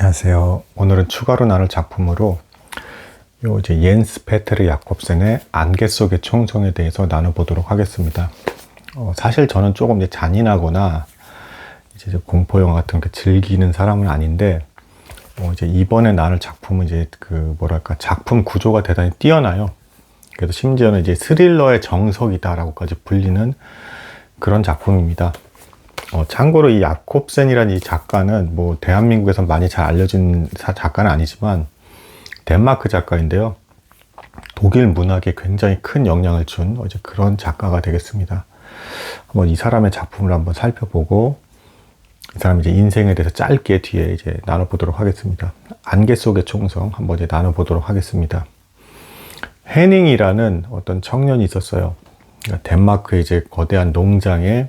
안녕하세요. 오늘은 추가로 나눌 작품으로 이제 옌스 페테르 야콥센의 안개 속의 총성에 대해서 나눠보도록 하겠습니다. 사실 저는 조금 이제 잔인하거나 이제 공포 영화 같은 거 즐기는 사람은 아닌데, 이제 이번에 나눌 작품은 이제 작품 구조가 대단히 뛰어나요. 그래서 심지어는 이제 스릴러의 정석이다라고까지 불리는 그런 작품입니다. 참고로 이 야콥센이라는 이 작가는 뭐 대한민국에서 많이 잘 알려진 작가는 아니지만 덴마크 작가인데요. 독일 문학에 굉장히 큰 영향을 준 이제 그런 작가가 되겠습니다. 한번 이 사람의 작품을 한번 살펴보고 이 사람 이제 인생에 대해서 짧게 뒤에 이제 나눠보도록 하겠습니다. 안개 속의 총성 한번 이제 나눠보도록 하겠습니다. 헤닝이라는 어떤 청년이 있었어요. 그러니까 덴마크의 이제 거대한 농장에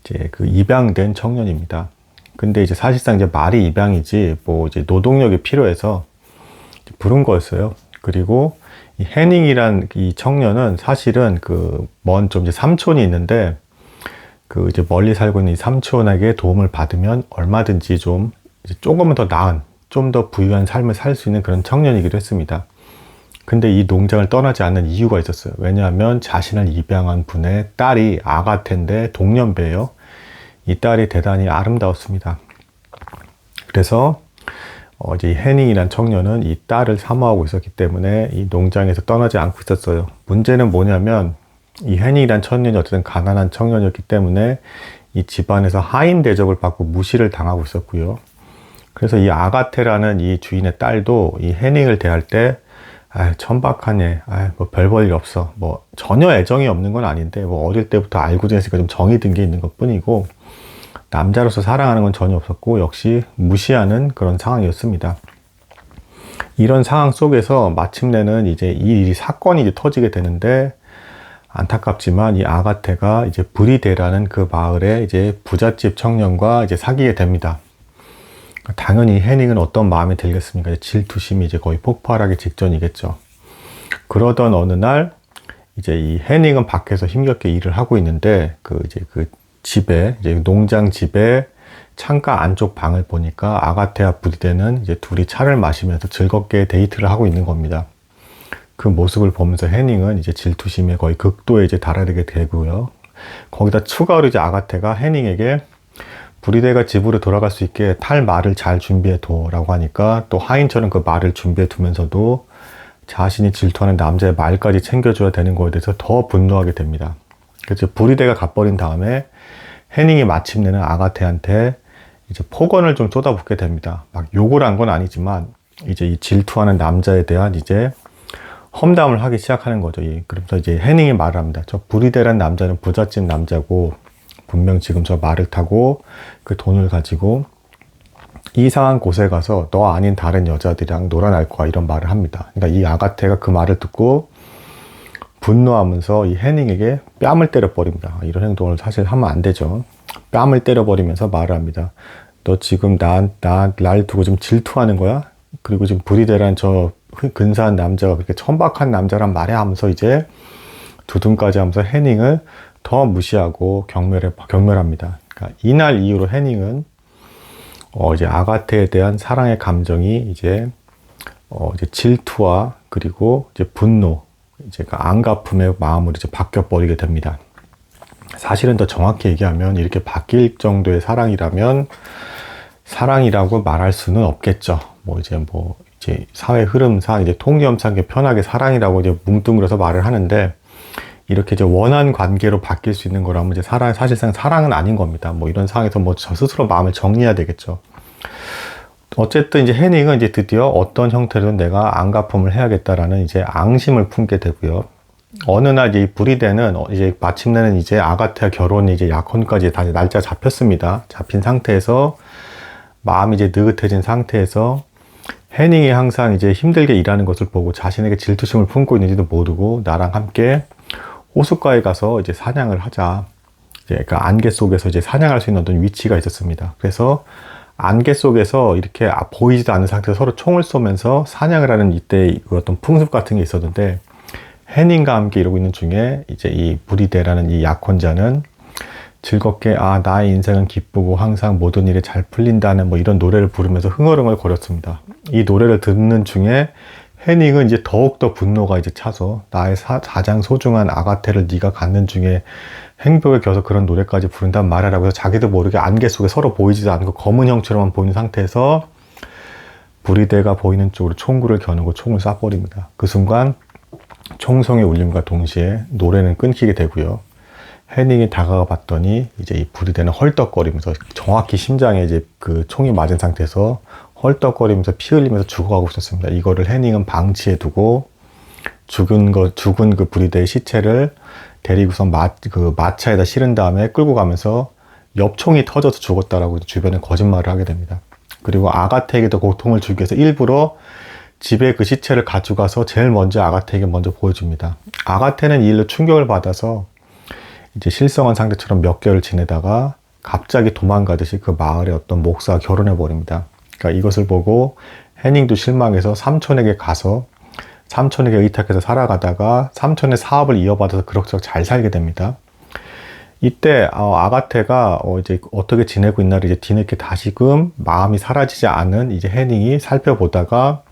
이제 입양된 청년입니다. 근데 이제 사실상 이제 말이 입양이지 뭐 이제 노동력이 필요해서 부른 거였어요. 그리고 이 헤닝이란 이 청년은 사실은 먼 좀 이제 삼촌이 있는데 이제 멀리 살고 있는 이 삼촌에게 도움을 받으면 얼마든지 좀 이제 조금은 더 나은, 좀 더 부유한 삶을 살 수 있는 그런 청년이기도 했습니다. 근데 이 농장을 떠나지 않는 이유가 있었어요. 왜냐하면 자신을 입양한 분의 딸이 아가테인데 동년배예요. 이 딸이 대단히 아름다웠습니다. 그래서 이제 헤닝이란 청년은 이 딸을 사모하고 있었기 때문에 이 농장에서 떠나지 않고 있었어요. 문제는 뭐냐면 이 헤닝이란 청년이 어쨌든 가난한 청년이었기 때문에 이 집안에서 하인 대접을 받고 무시를 당하고 있었고요. 그래서 이 아가테라는 이 주인의 딸도 이 헤닝을 대할 때 천박하네. 뭐 별 볼 일 없어. 뭐 전혀 애정이 없는 건 아닌데 뭐 어릴 때부터 알고 지냈으니까 좀 정이 든 게 있는 것 뿐이고 남자로서 사랑하는 건 전혀 없었고 역시 무시하는 그런 상황이었습니다. 이런 상황 속에서 마침내는 이제 이 일이 사건이 이제 터지게 되는데 안타깝지만 이 아가테가 이제 브리데라는 그 마을의 이제 부잣집 청년과 이제 사귀게 됩니다. 당연히 헤닝은 어떤 마음이 들겠습니까? 질투심이 이제 거의 폭발하기 직전이겠죠. 그러던 어느 날 이제 이 헤닝은 밖에서 힘겹게 일을 하고 있는데 집에 이제 농장 집에 창가 안쪽 방을 보니까 아가테와 브리데는 이제 둘이 차를 마시면서 즐겁게 데이트를 하고 있는 겁니다. 그 모습을 보면서 헤닝은 이제 질투심에 거의 극도에 이제 달하게 되고요. 거기다 추가로 이제 아가테가 헤닝에게 브리데가 집으로 돌아갈 수 있게 탈 말을 잘 준비해 둬라고 하니까 또 하인처럼 그 말을 준비해 두면서도 자신이 질투하는 남자의 말까지 챙겨줘야 되는 거에 대해서 더 분노하게 됩니다. 그래서 브리데가 가버린 다음에 헤닝이 마침내는 아가테한테 이제 폭언을 좀 쏟아붓게 됩니다. 막 욕을 한 건 아니지만 이제 이 질투하는 남자에 대한 이제 험담을 하기 시작하는 거죠. 그러면서 이제 헤닝이 말을 합니다. 저 브리데란 남자는 부잣집 남자고 분명 지금 저 말을 타고 그 돈을 가지고 이상한 곳에 가서 너 아닌 다른 여자들이랑 놀아날 거야 이런 말을 합니다. 그러니까 이 아가테가 그 말을 듣고 분노하면서 이 헤닝에게 뺨을 때려버립니다. 이런 행동을 사실 하면 안 되죠. 뺨을 때려버리면서 말을 합니다. 너 지금 날 두고 좀 질투하는 거야? 그리고 지금 브리데란 저 근사한 남자가 그렇게 천박한 남자란 말이야 하면서 이제 두둔까지 하면서 헤닝을 더 무시하고 경멸합니다. 그러니까 이날 이후로 헤닝은 이제 아가테에 대한 사랑의 감정이 이제 질투와 그리고 이제 분노, 이제 안갚음의 마음으로 이제 바뀌어 버리게 됩니다. 사실은 더 정확히 얘기하면 이렇게 바뀔 정도의 사랑이라면 사랑이라고 말할 수는 없겠죠. 이제 사회 흐름상 이제 통념상 편하게 사랑이라고 이제 뭉뚱그려서 말을 하는데 이렇게 이제 원한 관계로 바뀔 수 있는 거라면 이제 사실상 사랑은 아닌 겁니다. 이런 상황에서 저 스스로 마음을 정리해야 되겠죠. 어쨌든 이제 헤닝은 이제 드디어 어떤 형태로든 내가 안갚음을 해야겠다라는 이제 앙심을 품게 되고요. 어느 날 이 브리데는 이제 마침내는 이제 아가테와 결혼이 이제 약혼까지 다 날짜 잡혔습니다. 잡힌 상태에서 마음이 이제 느긋해진 상태에서 헤닝이 항상 이제 힘들게 일하는 것을 보고 자신에게 질투심을 품고 있는지도 모르고 나랑 함께 호숫가에 가서 이제 사냥을 하자. 이제 안개 속에서 이제 사냥할 수 있는 어떤 위치가 있었습니다. 그래서 안개 속에서 이렇게 보이지도 않는 상태에서 서로 총을 쏘면서 사냥을 하는 이때 어떤 풍습 같은 게 있었는데 헤닝과 함께 이러고 있는 중에 이제 이 브리데라는 이 약혼자는 즐겁게 나의 인생은 기쁘고 항상 모든 일이 잘 풀린다는 뭐 이런 노래를 부르면서 흥얼흥얼 거렸습니다. 이 노래를 듣는 중에 해닝은 이제 더욱더 분노가 이제 차서 나의 가장 소중한 아가테를 네가 갖는 중에 행복에 겨서 그런 노래까지 부른단 말이라고 해서 자기도 모르게 안개 속에 서로 보이지도 않고 검은 형처럼 보이는 상태에서 부리대가 보이는 쪽으로 총구를 겨누고 총을 쏴버립니다. 그 순간 총성의 울림과 동시에 노래는 끊기게 되고요. 해닝이 다가가 봤더니 이제 이 부리대는 헐떡거리면서 정확히 심장에 이제 그 총이 맞은 상태에서 헐떡거리면서 피 흘리면서 죽어가고 있었습니다. 이거를 해닝은 방치해 두고 죽은 그 부리대의 시체를 데리고서 마차에다 실은 다음에 끌고 가면서 엽총이 터져서 죽었다라고 주변에 거짓말을 하게 됩니다. 그리고 아가테에게도 고통을 주기 위해서 일부러 집에 그 시체를 가져가서 제일 먼저 아가테에게 먼저 보여줍니다. 아가테는 이 일로 충격을 받아서 이제 실성한 상태처럼 몇 개월 지내다가 갑자기 도망가듯이 그 마을에 어떤 목사와 결혼해 버립니다. 그러니까 이것을 보고 해닝도 실망해서 삼촌에게 가서 삼촌에게 의탁해서 살아가다가 삼촌의 사업을 이어받아서 그럭저럭 잘 살게 됩니다. 이때 아가테가 이제 어떻게 지내고 있나를 이제 뒤늦게 다시금 마음이 사라지지 않은 이제 해닝이 살펴보다가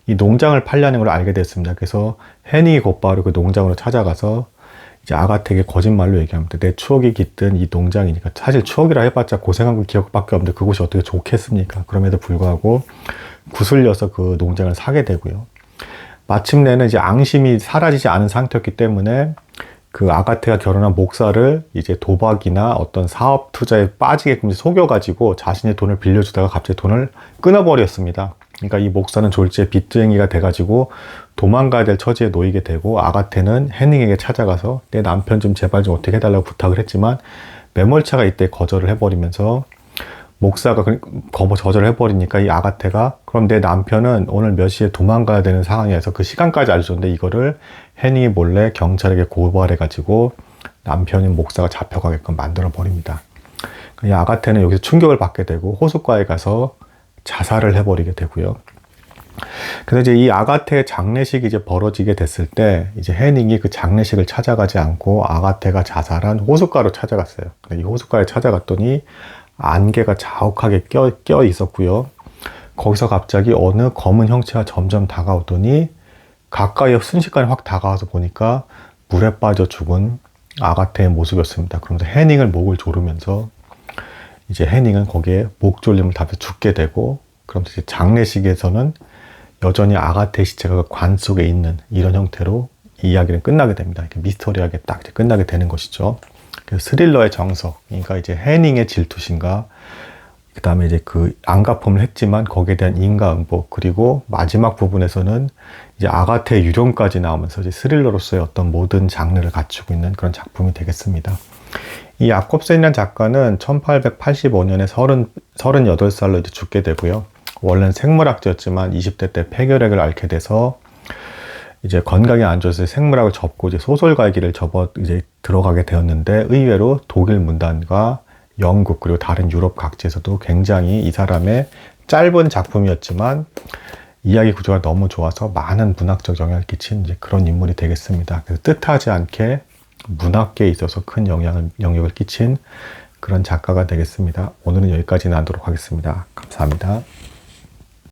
이 농장을 팔려는 걸 알게 됐습니다. 그래서 해닝이 곧바로 그 농장으로 찾아가서 이제 아가테에게 거짓말로 얘기합니다. 내 추억이 깃든 이 농장이니까, 사실 추억이라 해봤자 고생한 그 기억밖에 없는데 그곳이 어떻게 좋겠습니까? 그럼에도 불구하고 구슬려서 그 농장을 사게 되고요. 마침내는 이제 앙심이 사라지지 않은 상태였기 때문에 그 아가테가 결혼한 목사를 이제 도박이나 어떤 사업 투자에 빠지게끔 속여가지고 자신의 돈을 빌려주다가 갑자기 돈을 끊어버렸습니다. 그러니까 이 목사는 졸지에 빚쟁이가 돼가지고 도망가야 될 처지에 놓이게 되고, 아가테는 해닝에게 찾아가서 내 남편 좀 제발 좀 어떻게 해달라고 부탁을 했지만 매몰차가 이때 거절을 해버리면서, 목사가 거절을 해버리니까 이 아가테가 그럼 내 남편은 오늘 몇 시에 도망가야 되는 상황이어서 그 시간까지 알려줬는데 이거를 해닝이 몰래 경찰에게 고발해가지고 남편인 목사가 잡혀가게끔 만들어버립니다. 이 아가테는 여기서 충격을 받게 되고 호숫가에 가서 자살을 해버리게 되고요. 그래서 이제 이 아가테의 장례식이 이제 벌어지게 됐을 때 이제 해닝이 그 장례식을 찾아가지 않고 아가테가 자살한 호숫가로 찾아갔어요. 이 호숫가에 찾아갔더니 안개가 자욱하게 껴 있었고요. 거기서 갑자기 어느 검은 형체가 점점 다가오더니 가까이 순식간에 확 다가와서 보니까 물에 빠져 죽은 아가테의 모습이었습니다. 그러면서 해닝을 목을 조르면서 이제 해닝은 거기에 목졸림을 답해서 죽게 되고, 그러면서 이제 장례식에서는 여전히 아가테의 시체가 그 관 속에 있는 이런 형태로 이야기는 끝나게 됩니다. 이렇게 미스터리하게 딱 이제 끝나게 되는 것이죠. 그래서 스릴러의 정석, 그러니까 이제 해닝의 질투심과 그 다음에 이제 그 안가품을 했지만 거기에 대한 인과응보, 그리고 마지막 부분에서는 이제 아가테의 유령까지 나오면서 이제 스릴러로서의 어떤 모든 장르를 갖추고 있는 그런 작품이 되겠습니다. 이 야콥센이라는 작가는 1885년에 38살로 이제 죽게 되고요. 원래는 생물학자였지만 20대 때 폐결핵을 앓게 돼서 이제 건강이 안 좋아서 생물학을 접고 이제 소설가의 길을 이제 들어가게 되었는데, 의외로 독일 문단과 영국 그리고 다른 유럽 각지에서도 굉장히 이 사람의 짧은 작품이었지만 이야기 구조가 너무 좋아서 많은 문학적 영향을 끼친 이제 그런 인물이 되겠습니다. 그래서 뜻하지 않게 문학계에 있어서 큰 영향을 끼친 그런 작가가 되겠습니다. 오늘은 여기까지 나누도록 하겠습니다. 감사합니다.